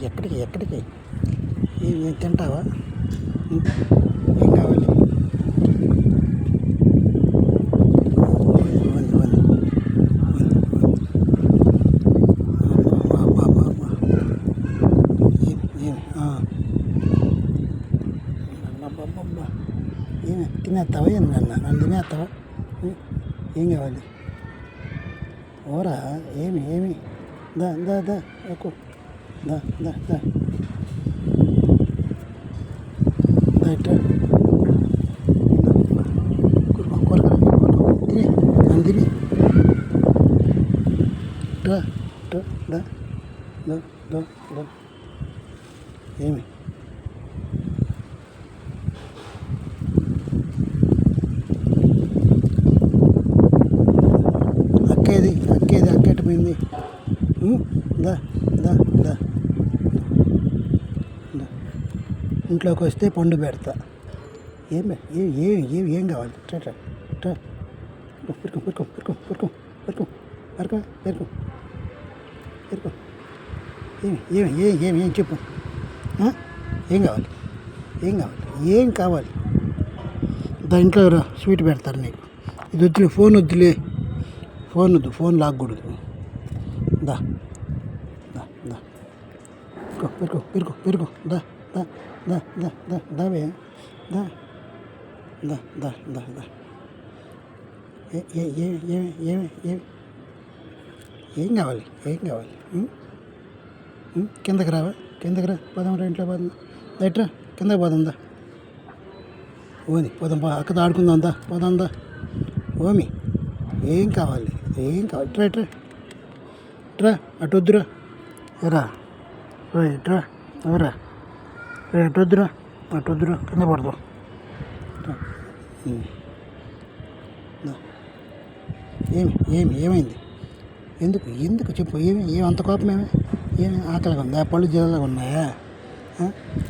ఎక్కడికి ఎక్కడికి ఏం తింటావా? ఏం కావాలి? ఏమి తినేస్తావా? నన్ను తినేస్తావా? ఏం కావాలి? ఓరా ఏమి ఏమి దా దా దా ఎక్కువ దా దా దా ఇట్లా తిని నన్ను తిని దా దా దా దా దా దా ఏమి అక్కేటపోయింది. దా దా దా ఇంట్లోకి వస్తే పండు పెడతా. ఏం ఏం కావాలి? పెరుకో పెరుకో పెరుకో పెరుకో పెరుకో పెరుకో పెరుకో పెరుకో ఏమి ఏమి ఏమి ఏం చెప్పు. ఏం కావాలి? ఏం కావాలి? ఏం కావాలి? దాంట్లో స్వీట్ పెడతారు నీకు. ఇది వద్దులే, ఫోన్ వద్దులే, ఫోన్ వద్దు, ఫోన్ లాక్కూడదు. దా దా దా పెరుకో పెరుకో పెరుకో దా దా దా దా దా దావే దా దా దా దా దా ఏం కావాలి? ఏం కావాలి? కిందకి రావా? కిందకి రా, పోదాం రా, ఇంట్లో పోదాం. ఎట్రా కిందకి పోదాం దా. ఓని పోదాం, అక్కతో ఆడుకుందాం దా, పోదాం దా. ఓమి ఏం కావాలి? ఏం కావాలి? ట్రా ట్రా ట్రా, అటు వద్దురా, రా ట్రా, ఎవరా అటు వద్దురా, అటు వద్దురా, కింద పడతాం. ఏమి ఏమి ఏమైంది? ఎందుకు ఎందుకు చెప్పు. ఏమి అంత కోపం? ఏమి ఆకలిగా ఉందా? పళ్ళు జిల్లలుగా ఉన్నాయా?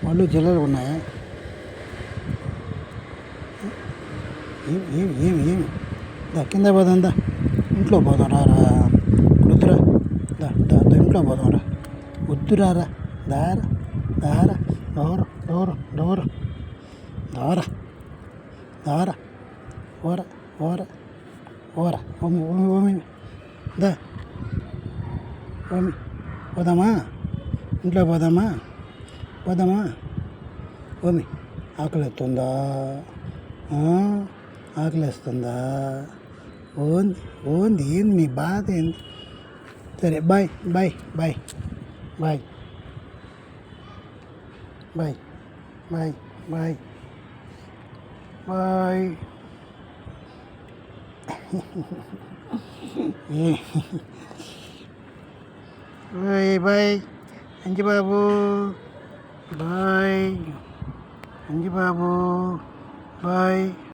పళ్ళు జిల్లలుగా ఉన్నాయా? ఏమి ఏమి ఏమి ఏమి దా కింద పోదాం దా, ఇంట్లో పోదాం రా. వద్దురా, దా దా ఇంట్లో పోదాం రా. వద్దురా రా, దారా దారా డోరు డోరు డోరు దారా దారా ఓర ఓర ఓర ఓమి ఓమి ఓమి దా ఓమి పోదామా? ఇంట్లో పోదామా? పోదామా? ఓమి ఆకలిస్తుందా? ఆకలిస్తుందా? ఓంది ఓంది ఏంది నీ బాధ ఏంది? సరే bye bye bye bye bye bye bye bye. Bye bye Anjibabu, bye Anjibabu, bye.